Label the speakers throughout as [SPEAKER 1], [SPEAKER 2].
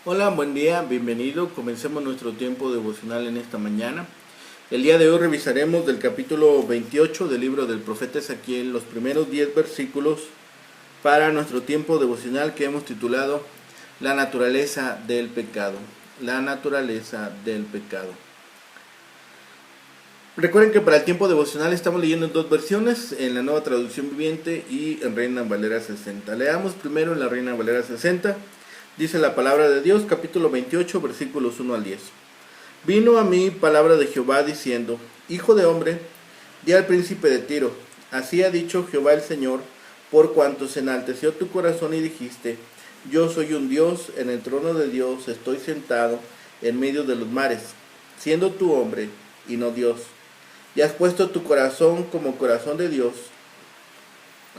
[SPEAKER 1] Hola, buen día, bienvenido. Comencemos nuestro tiempo devocional en esta mañana. El día de hoy revisaremos del capítulo 28 del libro del profeta Ezequiel los primeros 10 versículos para nuestro tiempo devocional que hemos titulado La naturaleza del pecado. La naturaleza del pecado. Recuerden que para el tiempo devocional estamos leyendo en dos versiones, en la Nueva Traducción Viviente y en Reina Valera 60. Leamos primero en la Reina Valera 60. Dice la palabra de Dios, capítulo 28, versículos 1 al 10. Vino a mí palabra de Jehová diciendo, Hijo de hombre, di al príncipe de Tiro, así ha dicho Jehová el Señor, por cuanto se enalteció tu corazón y dijiste, yo soy un Dios, en el trono de Dios estoy sentado en medio de los mares, siendo tú hombre y no Dios. Y has puesto tu corazón como corazón de Dios.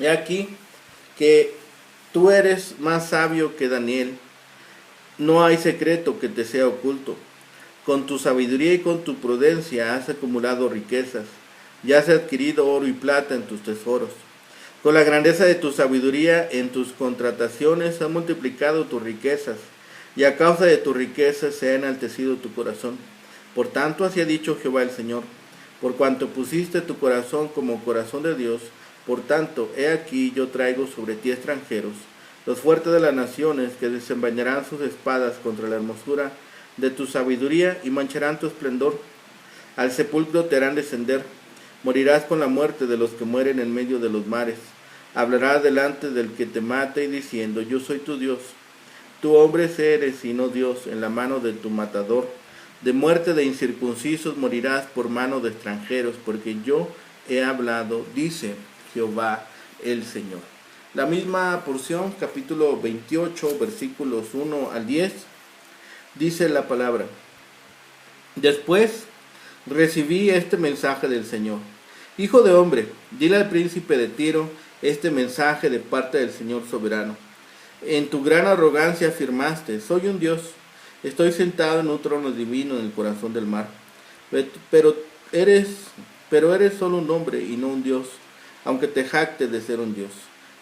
[SPEAKER 1] He aquí que tú eres más sabio que Daniel. No hay secreto que te sea oculto. Con tu sabiduría y con tu prudencia has acumulado riquezas, y has adquirido oro y plata en tus tesoros. Con la grandeza de tu sabiduría en tus contrataciones has multiplicado tus riquezas, y a causa de tus riquezas se ha enaltecido tu corazón. Por tanto, así ha dicho Jehová el Señor, por cuanto pusiste tu corazón como corazón de Dios, por tanto, he aquí yo traigo sobre ti extranjeros, los fuertes de las naciones, que desenvainarán sus espadas contra la hermosura de tu sabiduría y mancharán tu esplendor. Al sepulcro te harán descender. Morirás con la muerte de los que mueren en medio de los mares. Hablarás delante del que te mata y diciendo, yo soy tu Dios. Tu hombre eres y no Dios, en la mano de tu matador. De muerte de incircuncisos morirás por mano de extranjeros, porque yo he hablado, dice Jehová el Señor. La misma porción, capítulo 28, versículos 1 al 10, dice la palabra. Después recibí este mensaje del Señor. Hijo de hombre, dile al príncipe de Tiro este mensaje de parte del Señor soberano. En tu gran arrogancia afirmaste, soy un Dios, estoy sentado en un trono divino en el corazón del mar. Pero eres solo un hombre y no un Dios, aunque te jactes de ser un Dios.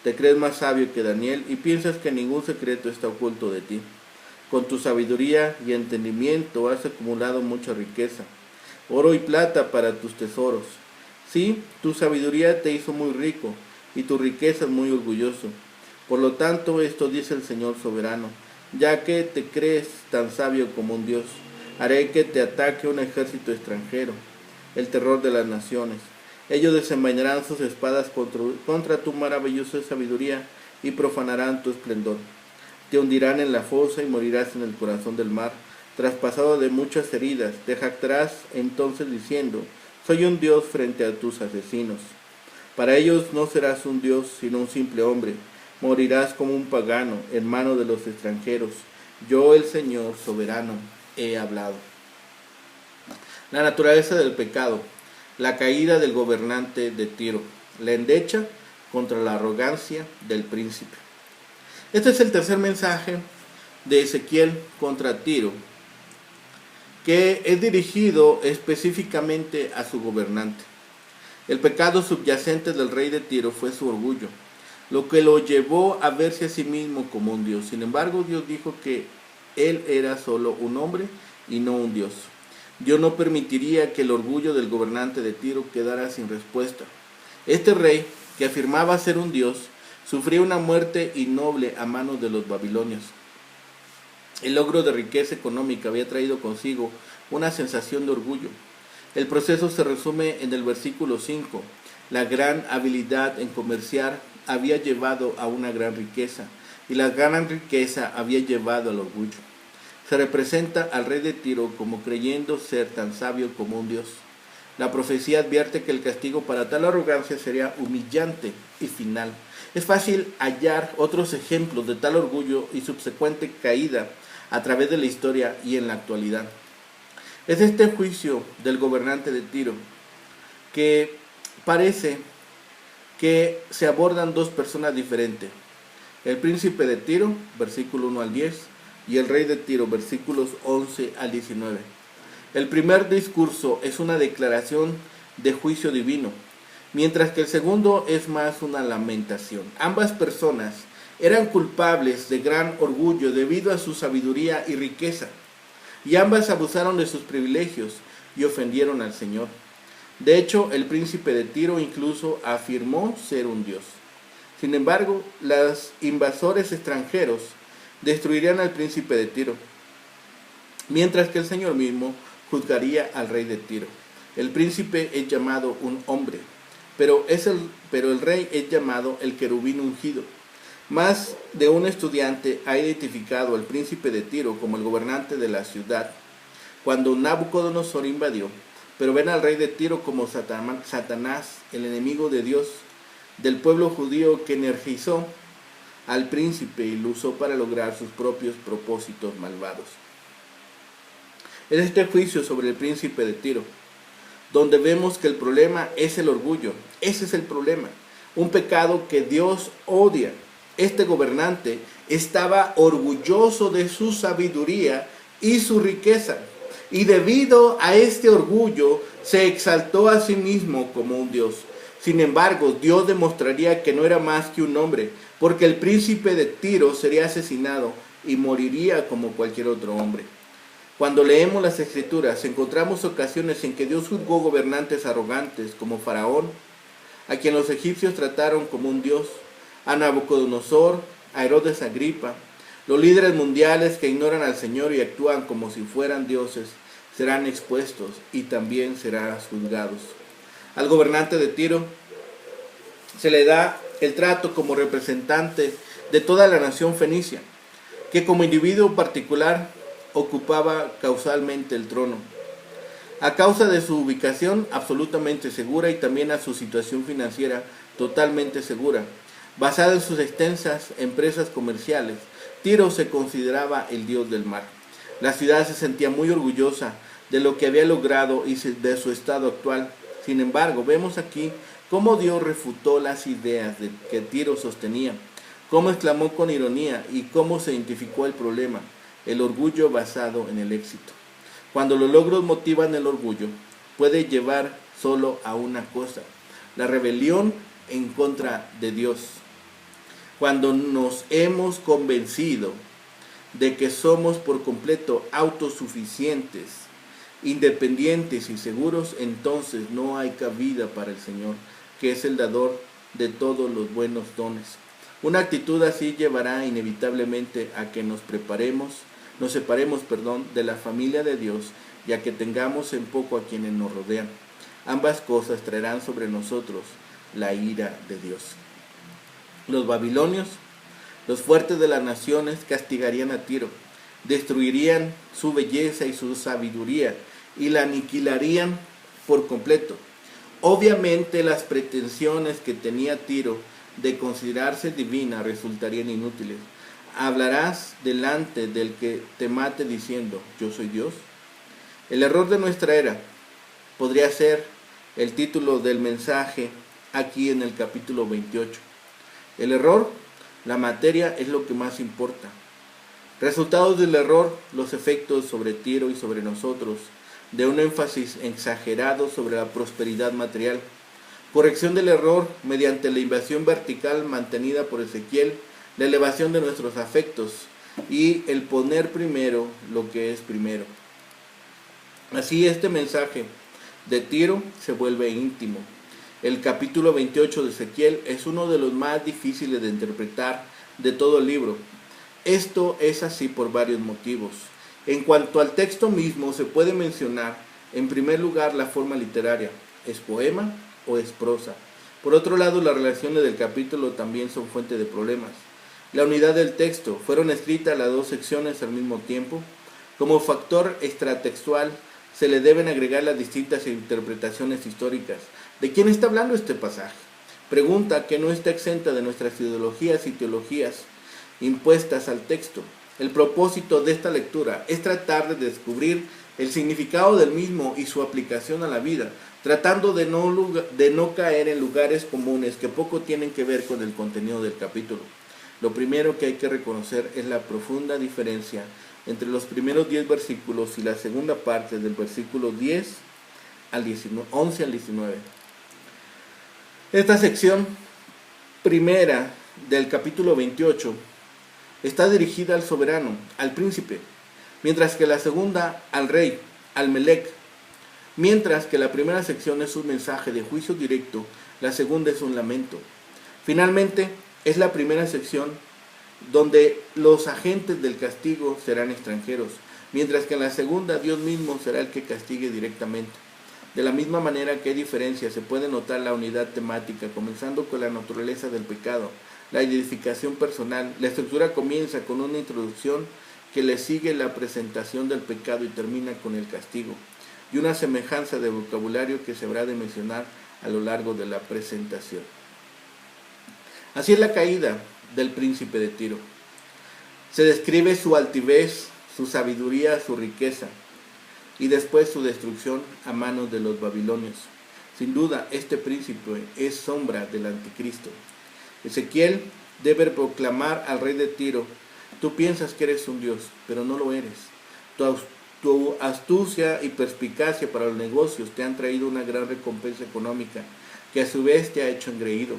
[SPEAKER 1] Te crees más sabio que Daniel y piensas que ningún secreto está oculto de ti. Con tu sabiduría y entendimiento has acumulado mucha riqueza, oro y plata para tus tesoros. Sí, tu sabiduría te hizo muy rico y tu riqueza es muy orgulloso. Por lo tanto, esto dice el Señor soberano, ya que te crees tan sabio como un Dios, haré que te ataque un ejército extranjero, el terror de las naciones. Ellos desenvainarán sus espadas contra tu maravillosa sabiduría y profanarán tu esplendor. Te hundirán en la fosa y morirás en el corazón del mar, traspasado de muchas heridas. Te jactarás entonces diciendo, soy un Dios frente a tus asesinos. Para ellos no serás un Dios, sino un simple hombre. Morirás como un pagano en mano de los extranjeros. Yo, el Señor soberano, he hablado. La naturaleza del pecado. La caída del gobernante de Tiro, la endecha contra la arrogancia del príncipe. Este es el tercer mensaje de Ezequiel contra Tiro, que es dirigido específicamente a su gobernante. El pecado subyacente del rey de Tiro fue su orgullo, lo que lo llevó a verse a sí mismo como un Dios. Sin embargo, Dios dijo que él era solo un hombre y no un Dios. Dios no permitiría que el orgullo del gobernante de Tiro quedara sin respuesta. Este rey, que afirmaba ser un dios, sufría una muerte innoble a manos de los babilonios. El logro de riqueza económica había traído consigo una sensación de orgullo. El proceso se resume en el versículo 5. La gran habilidad en comerciar había llevado a una gran riqueza, y la gran riqueza había llevado al orgullo. Se representa al rey de Tiro como creyendo ser tan sabio como un dios. La profecía advierte que el castigo para tal arrogancia sería humillante y final. Es fácil hallar otros ejemplos de tal orgullo y subsecuente caída a través de la historia y en la actualidad. Es este juicio del gobernante de Tiro que parece que se abordan dos personas diferentes. El príncipe de Tiro, versículo 1 al 10, y el rey de Tiro, versículos 11 al 19. El primer discurso es una declaración de juicio divino, mientras que el segundo es más una lamentación. Ambas personas eran culpables de gran orgullo debido a su sabiduría y riqueza, y ambas abusaron de sus privilegios y ofendieron al Señor. De hecho, el príncipe de Tiro incluso afirmó ser un dios. Sin embargo, los invasores extranjeros destruirían al príncipe de Tiro, mientras que el Señor mismo juzgaría al rey de Tiro. El príncipe es llamado un hombre, pero el rey es llamado el querubín ungido. Más de un estudiante ha identificado al príncipe de Tiro como el gobernante de la ciudad cuando Nabucodonosor invadió, pero ven al rey de Tiro como Satanás, el enemigo de Dios, del pueblo judío, que energizó al príncipe y lo usó para lograr sus propios propósitos malvados. En este juicio sobre el príncipe de Tiro, donde vemos que el problema es el orgullo. Ese es el problema, un pecado que Dios odia. Este gobernante estaba orgulloso de su sabiduría y su riqueza, y debido a este orgullo se exaltó a sí mismo como un dios. Sin embargo, Dios demostraría que no era más que un hombre, porque el príncipe de Tiro sería asesinado y moriría como cualquier otro hombre. Cuando leemos las Escrituras, encontramos ocasiones en que Dios juzgó gobernantes arrogantes como Faraón, a quien los egipcios trataron como un dios, a Nabucodonosor, a Herodes Agripa. Los líderes mundiales que ignoran al Señor y actúan como si fueran dioses serán expuestos y también serán juzgados. Al gobernante de Tiro se le da el trato como representante de toda la nación fenicia, que como individuo particular ocupaba causalmente el trono. A causa de su ubicación absolutamente segura y también a su situación financiera totalmente segura, basada en sus extensas empresas comerciales, Tiro se consideraba el dios del mar. La ciudad se sentía muy orgullosa de lo que había logrado y de su estado actual. Sin embargo, vemos aquí cómo Dios refutó las ideas que Tiro sostenía, cómo exclamó con ironía y cómo se identificó el problema: el orgullo basado en el éxito. Cuando los logros motivan el orgullo, puede llevar solo a una cosa: la rebelión en contra de Dios. Cuando nos hemos convencido de que somos por completo autosuficientes, independientes y seguros, entonces no hay cabida para el Señor, que es el dador de todos los buenos dones. Una actitud así llevará inevitablemente a que nos separemos de la familia de Dios, y a que tengamos en poco a quienes nos rodean. Ambas cosas traerán sobre nosotros la ira de Dios. Los babilonios, los fuertes de las naciones, castigarían a Tiro, destruirían su belleza y su sabiduría y la aniquilarían por completo. Obviamente las pretensiones que tenía Tiro de considerarse divina resultarían inútiles. ¿Hablarás delante del que te mate diciendo, yo soy Dios? El error de nuestra era podría ser el título del mensaje aquí en el capítulo 28. El error, la materia, es lo que más importa. Resultados del error, los efectos sobre Tiro y sobre nosotros, de un énfasis exagerado sobre la prosperidad material. Corrección del error mediante la invasión vertical mantenida por Ezequiel, la elevación de nuestros afectos y el poner primero lo que es primero. Así este mensaje de Tiro se vuelve íntimo. El capítulo 28 de Ezequiel es uno de los más difíciles de interpretar de todo el libro. Esto es así por varios motivos. En cuanto al texto mismo, se puede mencionar en primer lugar la forma literaria. ¿Es poema o es prosa? Por otro lado, las relaciones del capítulo también son fuente de problemas. La unidad del texto, fueron escritas las dos secciones al mismo tiempo. Como factor extratextual, se le deben agregar las distintas interpretaciones históricas. ¿De quién está hablando este pasaje? Pregunta que no está exenta de nuestras ideologías y teologías impuestas al texto. El propósito de esta lectura es tratar de descubrir el significado del mismo y su aplicación a la vida, tratando de no caer en lugares comunes que poco tienen que ver con el contenido del capítulo. Lo primero que hay que reconocer es la profunda diferencia entre los primeros 10 versículos y la segunda parte del versículo 11 al 19. Esta sección primera del capítulo 28 está dirigida al soberano, al príncipe, mientras que la segunda al rey, al Melec. Mientras que la primera sección es un mensaje de juicio directo, la segunda es un lamento. Finalmente, es la primera sección donde los agentes del castigo serán extranjeros, mientras que en la segunda Dios mismo será el que castigue directamente. De la misma manera que hay diferencias, se puede notar la unidad temática, comenzando con la naturaleza del pecado, la identificación personal. La estructura comienza con una introducción que le sigue la presentación del pecado y termina con el castigo, y una semejanza de vocabulario que se habrá de mencionar a lo largo de la presentación. Así es la caída del príncipe de Tiro. Se describe su altivez, su sabiduría, su riqueza, y después su destrucción a manos de los babilonios. Sin duda, este príncipe es sombra del anticristo. Ezequiel debe proclamar al rey de Tiro: tú piensas que eres un dios, pero no lo eres. Tu astucia y perspicacia para los negocios te han traído una gran recompensa económica, que a su vez te ha hecho engreído.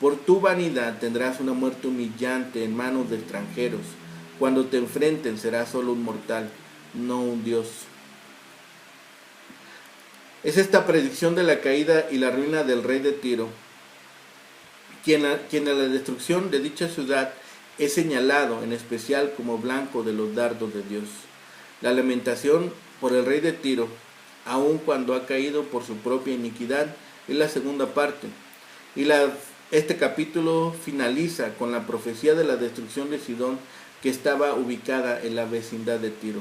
[SPEAKER 1] Por tu vanidad tendrás una muerte humillante en manos de extranjeros. Cuando te enfrenten serás solo un mortal, no un dios. Es esta predicción de la caída y la ruina del rey de Tiro, quien a la destrucción de dicha ciudad es señalado en especial como blanco de los dardos de Dios. La lamentación por el rey de Tiro, aun cuando ha caído por su propia iniquidad, es la segunda parte. Y este capítulo finaliza con la profecía de la destrucción de Sidón, que estaba ubicada en la vecindad de Tiro.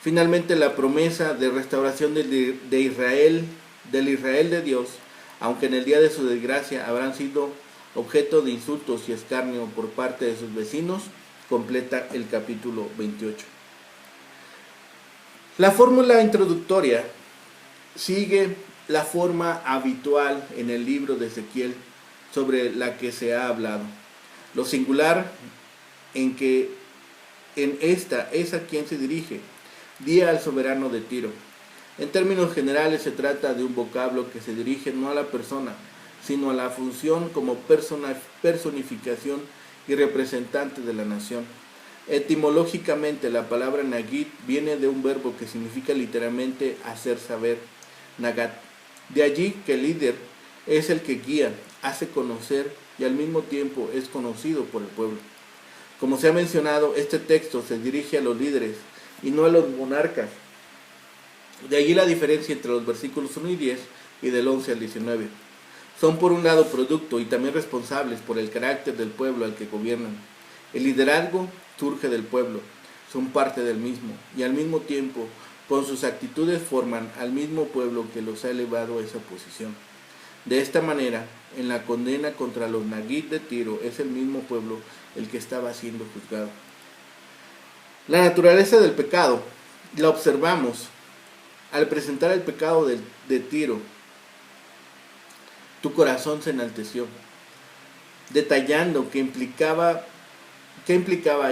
[SPEAKER 1] Finalmente, la promesa de restauración de Israel, del Israel de Dios, aunque en el día de su desgracia habrán sido objeto de insultos y escarnio por parte de sus vecinos, completa el capítulo 28. La fórmula introductoria sigue la forma habitual en el libro de Ezequiel sobre la que se ha hablado. Lo singular en esta es a quien se dirige: di al soberano de Tiro. En términos generales se trata de un vocablo que se dirige no a la persona, sino a la función como personificación y representante de la nación. Etimológicamente, la palabra Nagid viene de un verbo que significa literalmente hacer saber, Nagat. De allí que el líder es el que guía, hace conocer y al mismo tiempo es conocido por el pueblo. Como se ha mencionado, este texto se dirige a los líderes y no a los monarcas. De allí la diferencia entre los versículos 1 y 10 y del 11 al 19. Son por un lado producto y también responsables por el carácter del pueblo al que gobiernan. El liderazgo surge del pueblo, son parte del mismo y al mismo tiempo con sus actitudes forman al mismo pueblo que los ha elevado a esa posición. De esta manera, en la condena contra los Nagid de Tiro es el mismo pueblo el que estaba siendo juzgado. La naturaleza del pecado la observamos al presentar el pecado de Tiro. Tu corazón se enalteció, detallando qué implicaba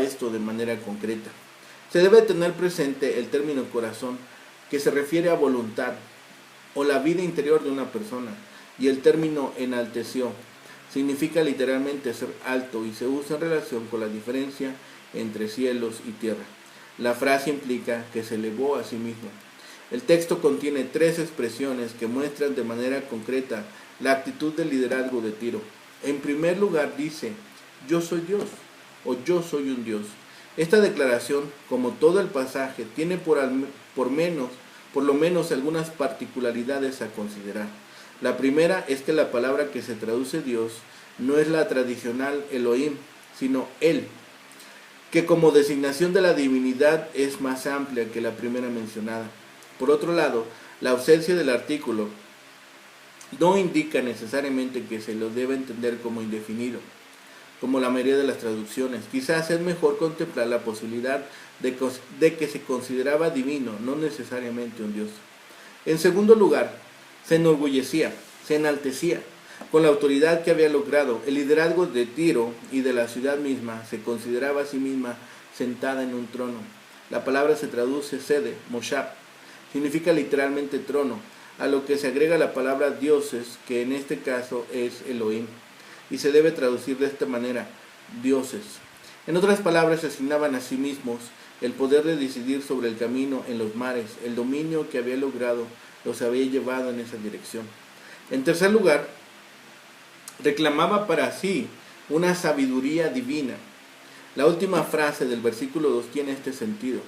[SPEAKER 1] esto de manera concreta. Se debe tener presente el término corazón, que se refiere a voluntad o la vida interior de una persona, y el término enalteció significa literalmente ser alto y se usa en relación con la diferencia entre cielos y tierra. La frase implica que se elevó a sí mismo. El texto contiene 3 expresiones que muestran de manera concreta la actitud del liderazgo de Tiro. En primer lugar dice: yo soy Dios, o yo soy un Dios. Esta declaración, como todo el pasaje, tiene por lo menos algunas particularidades a considerar. La primera es que la palabra que se traduce Dios no es la tradicional Elohim, sino Él, que como designación de la divinidad es más amplia que la primera mencionada. Por otro lado, la ausencia del artículo no indica necesariamente que se lo debe entender como indefinido, como la mayoría de las traducciones. Quizás es mejor contemplar la posibilidad de que se consideraba divino, no necesariamente un Dios. En segundo lugar, se enorgullecía, se enaltecía con la autoridad que había logrado. El liderazgo de Tiro y de la ciudad misma se consideraba a sí misma sentada en un trono. La palabra se traduce sede, moshab, significa literalmente trono, a lo que se agrega la palabra dioses, que en este caso es Elohim. y se debe traducir de esta manera: dioses. En otras palabras, se asignaban a sí mismos el poder de decidir sobre el camino en los mares. El dominio que había logrado los había llevado en esa dirección. En tercer lugar, reclamaba para sí una sabiduría divina. La última frase del versículo 2 tiene este sentido.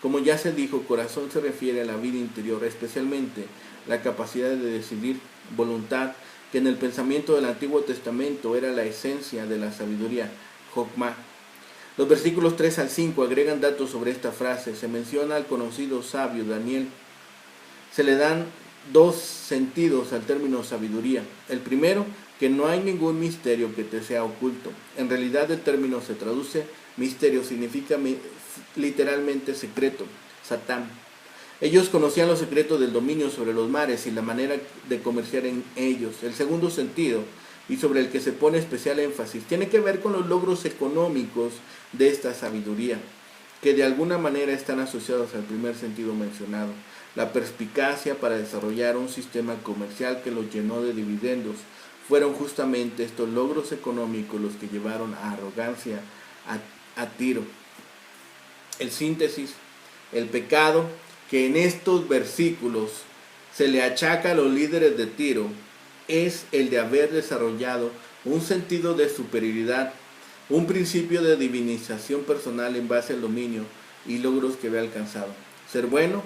[SPEAKER 1] Como ya se dijo, corazón se refiere a la vida interior, especialmente la capacidad de decidir, voluntad, que en el pensamiento del Antiguo Testamento era la esencia de la sabiduría, Jokmah. Los versículos 3 al 5 agregan datos sobre esta frase. Se menciona al conocido sabio Daniel. Se le dan dos sentidos al término sabiduría. El primero, que no hay ningún misterio que te sea oculto. En realidad el término se traduce misterio, significa literalmente secreto, Satán. Ellos conocían los secretos del dominio sobre los mares y la manera de comerciar en ellos. El segundo sentido, y sobre el que se pone especial énfasis, tiene que ver con los logros económicos de esta sabiduría, que de alguna manera están asociados al primer sentido mencionado. La perspicacia para desarrollar un sistema comercial que los llenó de dividendos. Fueron justamente estos logros económicos los que llevaron a arrogancia a Tiro. El síntesis, el pecado que en estos versículos se le achaca a los líderes de Tiro es el de haber desarrollado un sentido de superioridad, un principio de divinización personal en base al dominio y logros que había alcanzado. Ser bueno,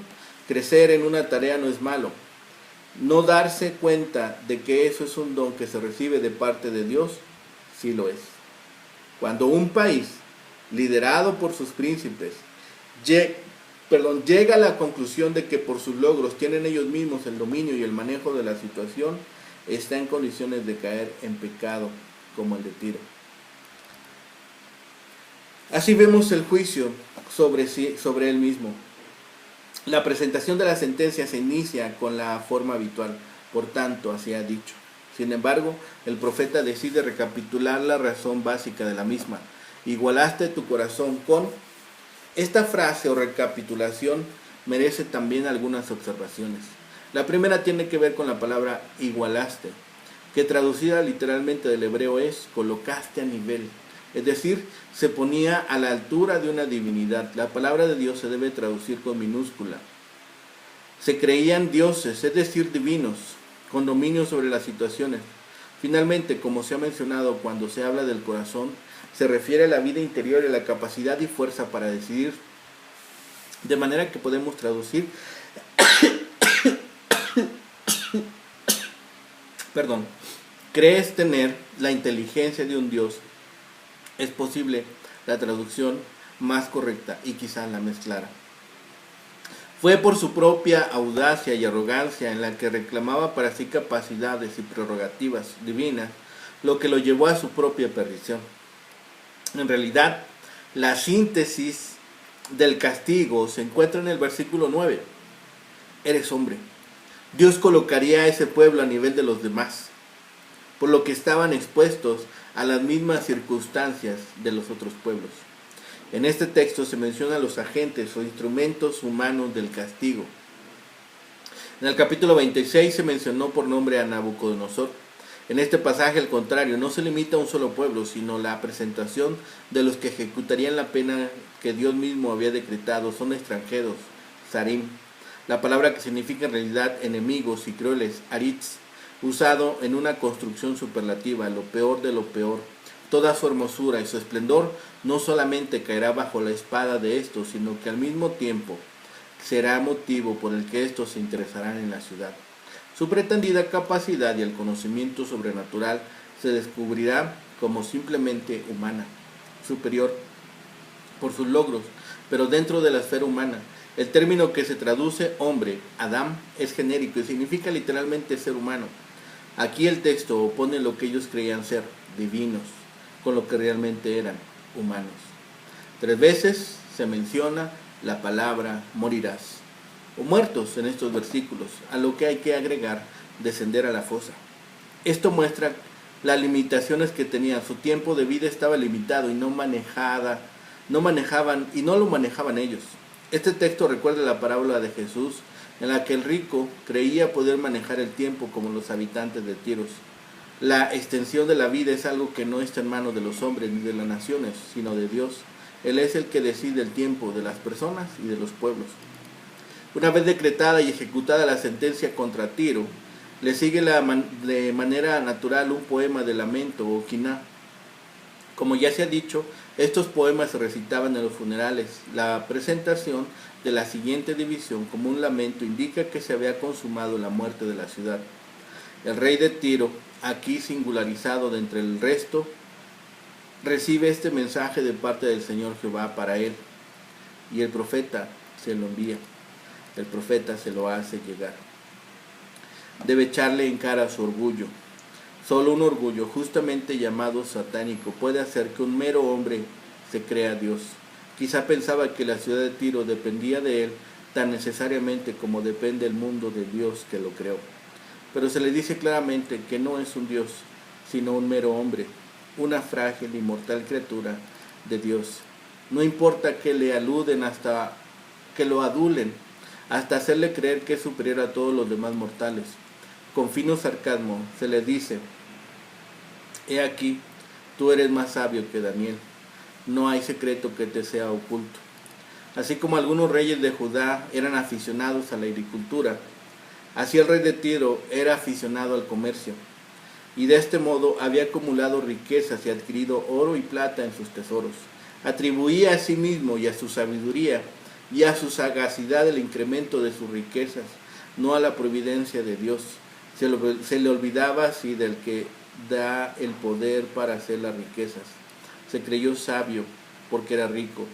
[SPEAKER 1] crecer en una tarea no es malo. No darse cuenta de que eso es un don que se recibe de parte de Dios, sí lo es. Cuando un país, liderado por sus príncipes, llega a la conclusión de que por sus logros tienen ellos mismos el dominio y el manejo de la situación, está en condiciones de caer en pecado como el de Tiro. Así vemos el juicio sobre él mismo. La presentación de la sentencia se inicia con la forma habitual, por tanto, así ha dicho. Sin embargo, el profeta decide recapitular la razón básica de la misma. Igualaste tu corazón con... Esta frase o recapitulación merece también algunas observaciones. La primera tiene que ver con la palabra igualaste, que traducida literalmente del hebreo es colocaste a nivel. Es decir, se ponía a la altura de una divinidad. La palabra de Dios se debe traducir con minúscula. Se creían dioses, es decir, divinos, con dominio sobre las situaciones. Finalmente, como se ha mencionado, cuando se habla del corazón, se refiere a la vida interior y a la capacidad y fuerza para decidir. De manera que podemos traducir, crees tener la inteligencia de un Dios. Es posible la traducción más correcta y quizá la mezclara. Fue por su propia audacia y arrogancia en la que reclamaba para sí capacidades y prerrogativas divinas lo que lo llevó a su propia perdición. En realidad, la síntesis del castigo se encuentra en el versículo 9. Eres hombre. Dios colocaría a ese pueblo a nivel de los demás, por lo que estaban expuestos a las mismas circunstancias de los otros pueblos. En este texto se mencionan los agentes o instrumentos humanos del castigo. En el capítulo 26 se mencionó por nombre a Nabucodonosor. En este pasaje, al contrario, no se limita a un solo pueblo, sino la presentación de los que ejecutarían la pena que Dios mismo había decretado. Son extranjeros, Sarim, la palabra que significa en realidad enemigos y crueles, Aritz, usado en una construcción superlativa, lo peor de lo peor. Toda su hermosura y su esplendor no solamente caerá bajo la espada de estos, sino que al mismo tiempo será motivo por el que estos se interesarán en la ciudad. Su pretendida capacidad y el conocimiento sobrenatural se descubrirá como simplemente humana, superior por sus logros, pero dentro de la esfera humana. El término que se traduce hombre, Adam, es genérico y significa literalmente ser humano. Aquí el texto opone lo que ellos creían ser, divinos, con lo que realmente eran, humanos. 3 veces se menciona la palabra morirás, o muertos en estos versículos, a lo que hay que agregar descender a la fosa. Esto muestra las limitaciones que tenían. Su tiempo de vida estaba limitado y no lo manejaban ellos. Este texto recuerda la parábola de Jesús, en la que el rico creía poder manejar el tiempo como los habitantes de Tiro. La extensión de la vida es algo que no está en manos de los hombres ni de las naciones, sino de Dios. Él es el que decide el tiempo de las personas y de los pueblos. Una vez decretada y ejecutada la sentencia contra Tiro, le sigue de manera natural un poema de lamento o quiná. Como ya se ha dicho, estos poemas se recitaban en los funerales. La presentación de la siguiente división como un lamento indica que se había consumado la muerte de la ciudad. El rey de Tiro, aquí singularizado de entre el resto, recibe este mensaje de parte del Señor Jehová para él, y el profeta se lo envía. El profeta se lo hace llegar. Debe echarle en cara su orgullo. Solo un orgullo, justamente llamado satánico, puede hacer que un mero hombre se crea Dios. Quizá pensaba que la ciudad de Tiro dependía de él tan necesariamente como depende el mundo de Dios que lo creó. Pero se le dice claramente que no es un Dios, sino un mero hombre, una frágil y mortal criatura de Dios. No importa que le aluden hasta que lo adulen, hasta hacerle creer que es superior a todos los demás mortales. Con fino sarcasmo se le dice: he aquí, tú eres más sabio que Daniel, no hay secreto que te sea oculto. Así como algunos reyes de Judá eran aficionados a la agricultura, así el rey de Tiro era aficionado al comercio, y de este modo había acumulado riquezas y adquirido oro y plata en sus tesoros. Atribuía a sí mismo y a su sabiduría y a su sagacidad el incremento de sus riquezas, no a la providencia de Dios. Se le olvidaba así del que da el poder para hacer las riquezas. Se creyó sabio porque era rico,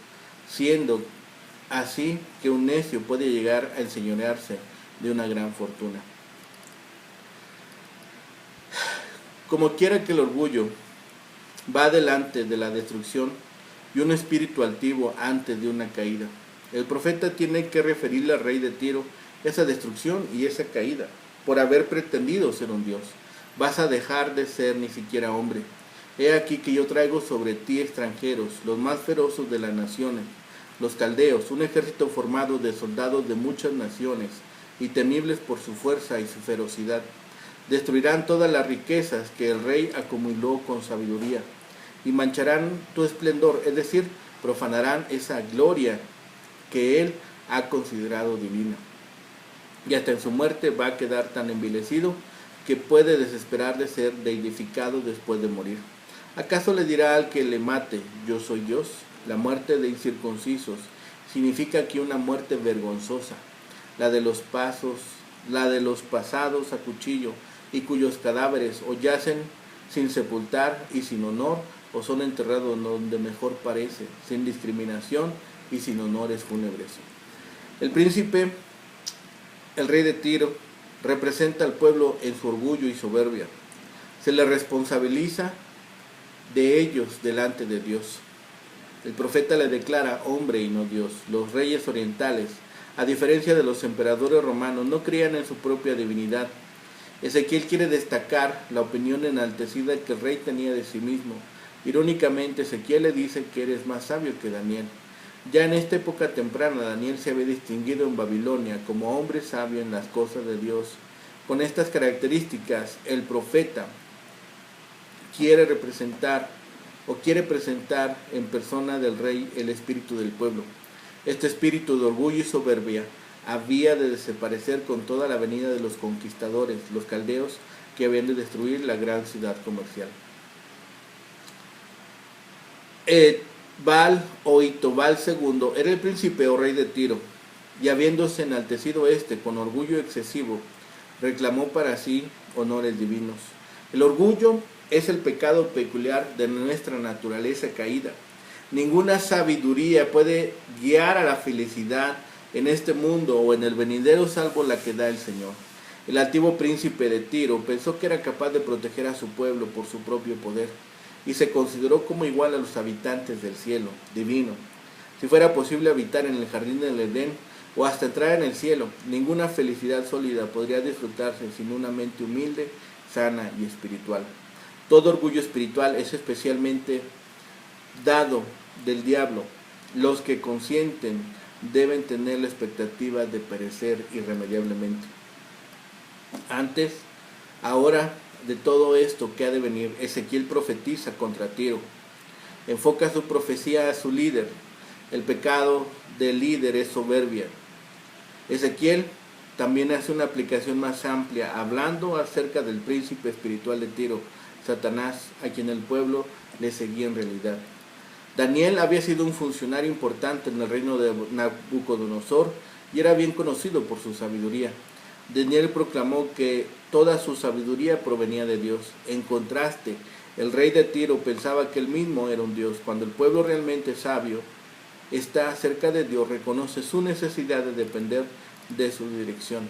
[SPEAKER 1] siendo así que un necio puede llegar a enseñorearse de una gran fortuna. Como quiera que el orgullo va delante de la destrucción y un espíritu altivo antes de una caída, el profeta tiene que referirle al rey de Tiro esa destrucción y esa caída por haber pretendido ser un Dios. Vas a dejar de ser ni siquiera hombre. He aquí que yo traigo sobre ti extranjeros, los más feroces de las naciones, los caldeos, un ejército formado de soldados de muchas naciones y temibles por su fuerza y su ferocidad. Destruirán todas las riquezas que el rey acumuló con sabiduría y mancharán tu esplendor, es decir, profanarán esa gloria que él ha considerado divina. Y hasta en su muerte va a quedar tan envilecido que puede desesperar de ser deidificado después de morir. ¿Acaso le dirá al que le mate: yo soy Dios? La muerte de incircuncisos significa aquí una muerte vergonzosa, la de los pasados a cuchillo y cuyos cadáveres o yacen sin sepultar y sin honor, o son enterrados donde mejor parece, sin discriminación y sin honores fúnebres. El príncipe, el rey de Tiro, representa al pueblo en su orgullo y soberbia. Se le responsabiliza de ellos delante de Dios. El profeta le declara hombre y no Dios. Los reyes orientales, a diferencia de los emperadores romanos, no creían en su propia divinidad. Ezequiel quiere destacar la opinión enaltecida que el rey tenía de sí mismo. Irónicamente, Ezequiel le dice que eres más sabio que Daniel. Ya en esta época temprana, Daniel se había distinguido en Babilonia como hombre sabio en las cosas de Dios. Con estas características, el profeta quiere presentar en persona del rey el espíritu del pueblo. Este espíritu de orgullo y soberbia había de desaparecer con toda la venida de los conquistadores, los caldeos, que habían de destruir la gran ciudad comercial. Baal o Itobal II era el príncipe o rey de Tiro, y habiéndose enaltecido con orgullo excesivo, reclamó para sí honores divinos. El orgullo es el pecado peculiar de nuestra naturaleza caída. Ninguna sabiduría puede guiar a la felicidad en este mundo o en el venidero salvo la que da el Señor. El antiguo príncipe de Tiro pensó que era capaz de proteger a su pueblo por su propio poder y se consideró como igual a los habitantes del cielo divino. Si fuera posible habitar en el jardín del Edén o hasta entrar en el cielo, ninguna felicidad sólida podría disfrutarse sin una mente humilde, sana y espiritual. Todo orgullo espiritual es especialmente dado del diablo. Los que consienten deben tener la expectativa de perecer irremediablemente. Ahora de todo esto que ha de venir, Ezequiel profetiza contra Tiro. Enfoca su profecía a su líder. El pecado del líder es soberbia. Ezequiel también hace una aplicación más amplia, hablando acerca del príncipe espiritual de Tiro, Satanás, a quien el pueblo le seguía en realidad. Daniel había sido un funcionario importante en el reino de Nabucodonosor y era bien conocido por su sabiduría. Daniel proclamó que toda su sabiduría provenía de Dios. En contraste, el rey de Tiro pensaba que él mismo era un Dios. Cuando el pueblo realmente sabio está cerca de Dios, reconoce su necesidad de depender de su dirección.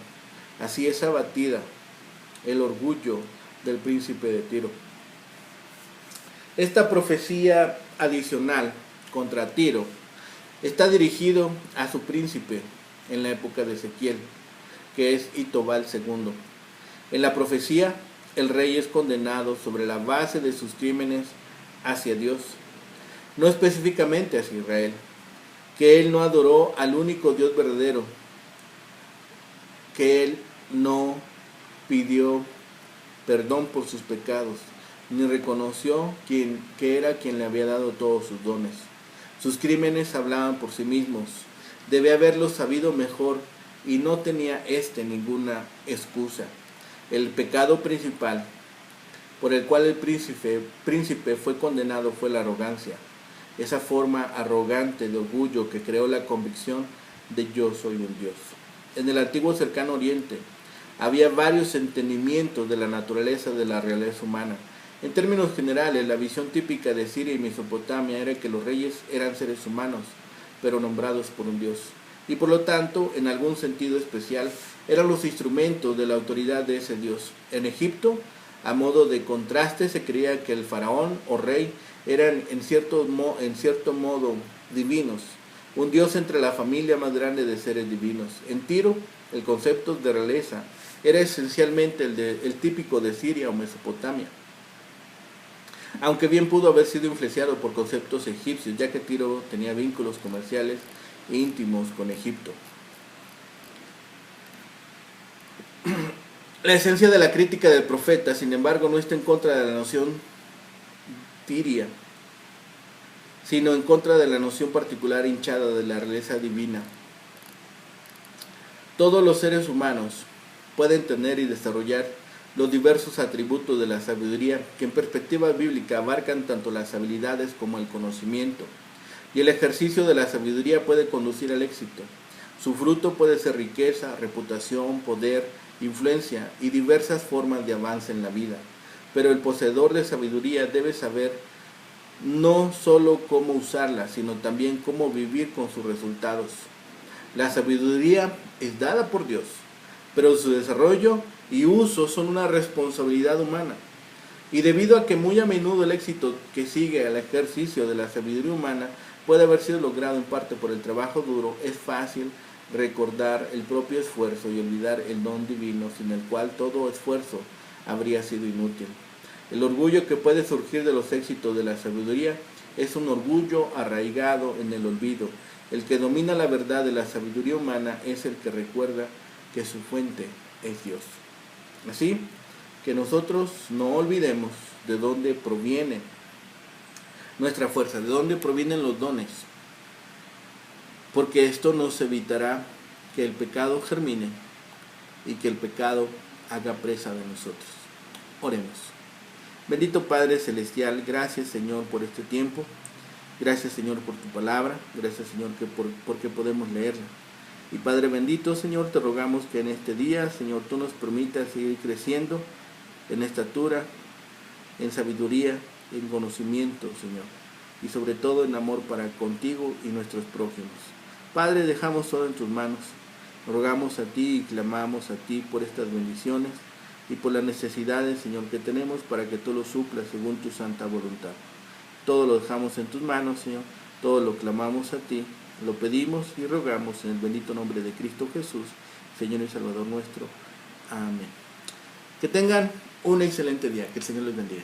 [SPEAKER 1] Así es abatida el orgullo del príncipe de Tiro. Esta profecía adicional contra Tiro está dirigido a su príncipe en la época de Ezequiel, que es Itobal II. En la profecía, el rey es condenado sobre la base de sus crímenes hacia Dios, no específicamente hacia Israel, que él no adoró al único Dios verdadero, que él no pidió perdón por sus pecados, ni reconoció que era quien le había dado todos sus dones. Sus crímenes hablaban por sí mismos. Debe haberlo sabido mejor y no tenía ninguna excusa. El pecado principal por el cual el príncipe fue condenado fue la arrogancia, esa forma arrogante de orgullo que creó la convicción de yo soy un Dios. En el antiguo cercano oriente había varios entendimientos de la naturaleza de la realeza humana. En términos generales, la visión típica de Siria y Mesopotamia era que los reyes eran seres humanos, pero nombrados por un Dios, y por lo tanto, en algún sentido especial, eran los instrumentos de la autoridad de ese Dios. En Egipto, a modo de contraste, se creía que el faraón o rey eran en cierto modo divinos, un Dios entre la familia más grande de seres divinos. En Tiro, el concepto de realeza era esencialmente el típico de Siria o Mesopotamia, aunque bien pudo haber sido influenciado por conceptos egipcios, ya que Tiro tenía vínculos comerciales íntimos con Egipto. La esencia de la crítica del profeta, sin embargo, no está en contra de la noción tiria, sino en contra de la noción particular hinchada de la realeza divina. Todos los seres humanos pueden tener y desarrollar los diversos atributos de la sabiduría que en perspectiva bíblica abarcan tanto las habilidades como el conocimiento, y el ejercicio de la sabiduría puede conducir al éxito. Su fruto puede ser riqueza, reputación, poder, influencia y diversas formas de avance en la vida. Pero el poseedor de sabiduría debe saber no solo cómo usarla, sino también cómo vivir con sus resultados. La sabiduría es dada por Dios, pero su desarrollo y uso son una responsabilidad humana. Y debido a que muy a menudo el éxito que sigue al ejercicio de la sabiduría humana puede haber sido logrado en parte por el trabajo duro, es fácil recordar el propio esfuerzo y olvidar el don divino sin el cual todo esfuerzo habría sido inútil. El orgullo que puede surgir de los éxitos de la sabiduría es un orgullo arraigado en el olvido. El que domina la verdad de la sabiduría humana es el que recuerda que su fuente es Dios. Así que nosotros no olvidemos de dónde proviene nuestra fuerza, de dónde provienen los dones, porque esto nos evitará que el pecado germine y que el pecado haga presa de nosotros. Oremos. Bendito Padre Celestial, gracias Señor por este tiempo, gracias Señor por tu palabra, gracias Señor porque podemos leerla. Y Padre bendito Señor, te rogamos que en este día, Señor, tú nos permitas seguir creciendo en estatura, en sabiduría, en conocimiento, Señor, y sobre todo en amor para contigo y nuestros prójimos. Padre, dejamos todo en tus manos, rogamos a ti y clamamos a ti por estas bendiciones y por las necesidades, Señor, que tenemos para que tú lo suplas según tu santa voluntad. Todo lo dejamos en tus manos, Señor, todo lo clamamos a ti, lo pedimos y rogamos en el bendito nombre de Cristo Jesús, Señor y Salvador nuestro. Amén. Que tengan un excelente día, que el Señor les bendiga.